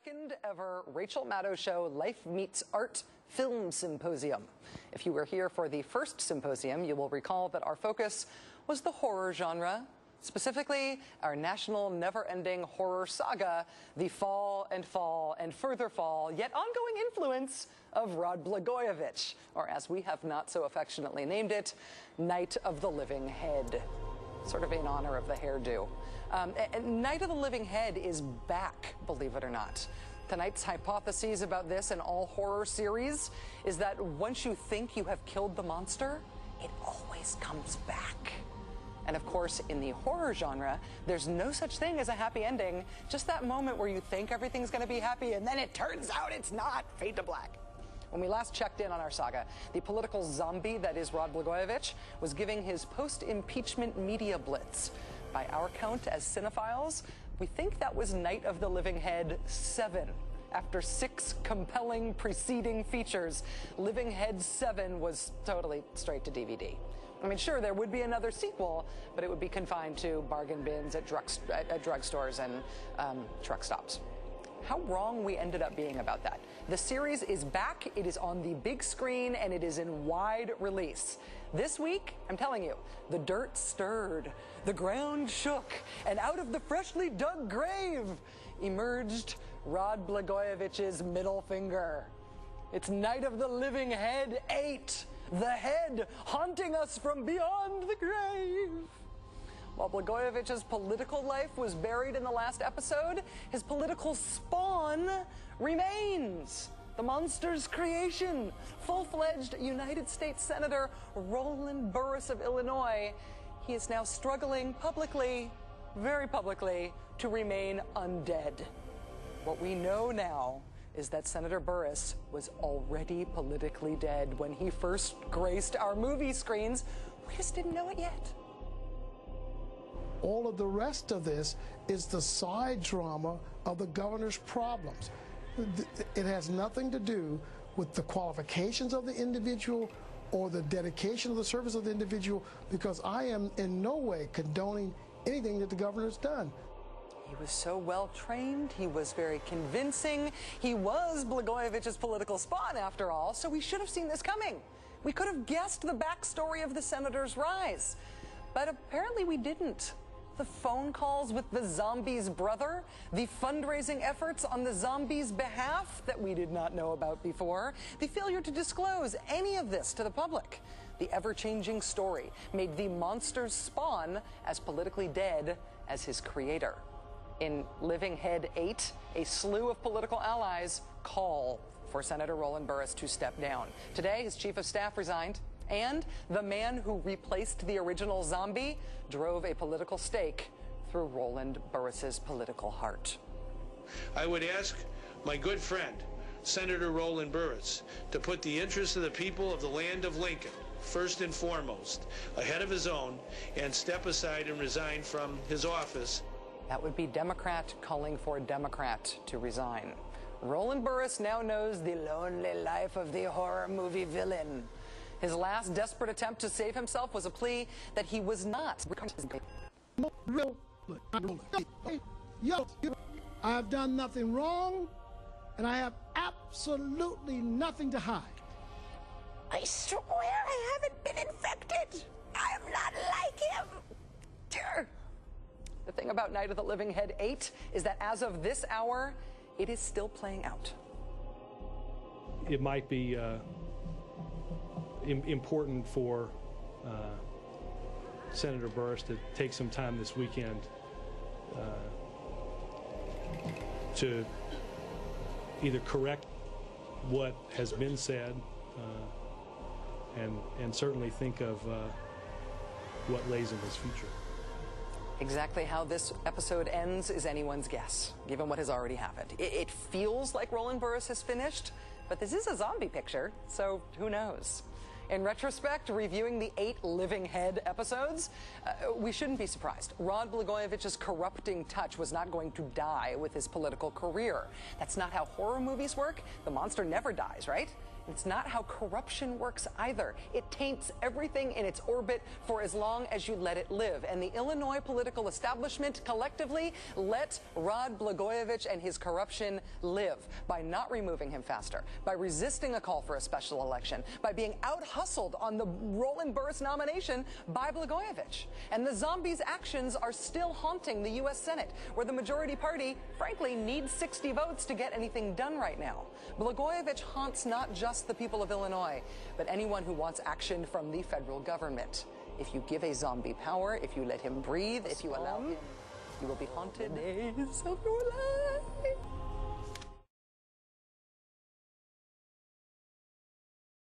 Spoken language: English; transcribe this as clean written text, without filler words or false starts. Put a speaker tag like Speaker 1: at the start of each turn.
Speaker 1: second ever Rachel Maddow Show Life Meets Art Film Symposium. If you were here for the first symposium, you will recall that our focus was the horror genre, specifically our national never-ending horror saga, the fall and further fall, yet ongoing influence of Rod Blagojevich, or as we have not so affectionately named it, Night of the Living Head. Sort of in honor of the hairdo. Night of the Living Head is back, believe it or not. Tonight's hypotheses about this and all horror series is that once you think you have killed the monster, it always comes back. And of course, in the horror genre, there's no such thing as a happy ending, just that moment where you think everything's going to be happy and then it turns out it's not. Fade to black. When we last checked in on our saga, the political zombie that is Rod Blagojevich was giving his post-impeachment media blitz. By our count as cinephiles, we think that was Night of the Living Head 7. After 6 compelling preceding features, Living Head 7 was totally straight to DVD. I mean, sure, there would be another sequel, but it would be confined to bargain bins at drugstores and truck stops. How wrong we ended up being about that. The series is back, it is on the big screen, and it is in wide release. This week, I'm telling you, the dirt stirred, the ground shook, and out of the freshly dug grave emerged Rod Blagojevich's middle finger. It's Night of the Living Head 8, the head haunting us from beyond the grave. While Blagojevich's political life was buried in the last episode, his political spawn remains. The monster's creation, full-fledged United States Senator Roland Burris of Illinois. He is now struggling publicly, very publicly, to remain undead. What we know now is that Senator Burris was already politically dead when he first graced our movie screens. We just didn't know it yet.
Speaker 2: All of the rest of this is the side drama of the governor's problems. It has nothing to do with the qualifications of the individual or the dedication of the service of the individual, because I am in no way condoning anything that the governor's done.
Speaker 1: He was so well trained, he was very convincing, he was Blagojevich's political spawn after all, so we should have seen this coming. We could have guessed the backstory of the senator's rise, but apparently we didn't. The phone calls with the zombie's brother, the fundraising efforts on the zombie's behalf that we did not know about before, the failure to disclose any of this to the public. The ever-changing story made the monster's spawn as politically dead as his creator. In Living Head 8, a slew of political allies call for Senator Roland Burris to step down. Today, his chief of staff resigned, and the man who replaced the original zombie drove a political stake through Roland Burris's political heart.
Speaker 3: I would ask my good friend, Senator Roland Burris, to put the interests of the people of the land of Lincoln first and foremost, ahead of his own, and step aside and resign from his office.
Speaker 1: That would be Democrat calling for Democrat to resign. Roland Burris now knows the lonely life of the horror movie villain. His last desperate attempt to save himself was a plea that he was not.
Speaker 2: I have done nothing wrong, and I have absolutely nothing to hide.
Speaker 1: I swear I haven't been infected. I am not like him. Dear. The thing about Night of the Living Head 8 is that as of this hour, it is still playing out.
Speaker 4: It might be important for Senator Burris to take some time this weekend to either correct what has been said and certainly think of what lays in his future.
Speaker 1: Exactly how this episode ends is anyone's guess, given what has already happened. It feels like Roland Burris has finished, but this is a zombie picture, so who knows? In retrospect, reviewing the 8 Living Head episodes, we shouldn't be surprised. Rod Blagojevich's corrupting touch was not going to die with his political career. That's not how horror movies work. The monster never dies, right? It's not how corruption works either. It taints everything in its orbit for as long as you let it live. And the Illinois political establishment collectively let Rod Blagojevich and his corruption live by not removing him faster, by resisting a call for a special election, by being out-hustled on the Roland Burris nomination by Blagojevich. And the zombies' actions are still haunting the U.S. Senate, where the majority party, frankly, needs 60 votes to get anything done right now. Blagojevich haunts not just the people of Illinois, but anyone who wants action from the federal government. If you give a zombie power, if you let him breathe, if you allow him, you will be haunted days of your life.